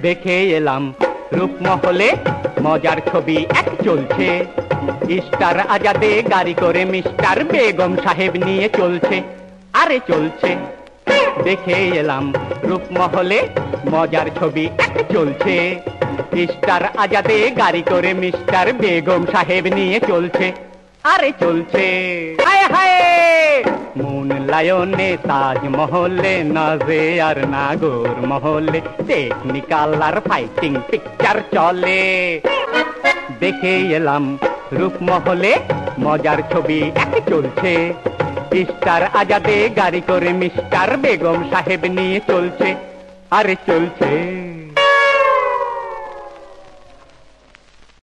দেখে এলাম রূপমহলে মজার ছবি এক চলছে। স্টার আজাদে গাড়ি করে মিস্টার বেগম সাহেব নিয়ে চলছে, আরে চলছে। দেখে এলাম রূপমহলে মজার ছবি এক চলছে। স্টার আজাদে গাড়ি করে মিস্টার বেগম সাহেব নিয়ে চলছে, আরে চলছে। হায় হায় মুন লায়নে তাজমহলে নাজে আর নাগর মহলে টেকনিক্যাল আর ফাইটিং পিকচার চলে। দেখে এলাম রূপমহলে মজার ছবি এক চলছে। স্টার আজাদে গাড়ি করে মিস্টার বেগম সাহেব নিয়ে চলছে, আরে চলছে।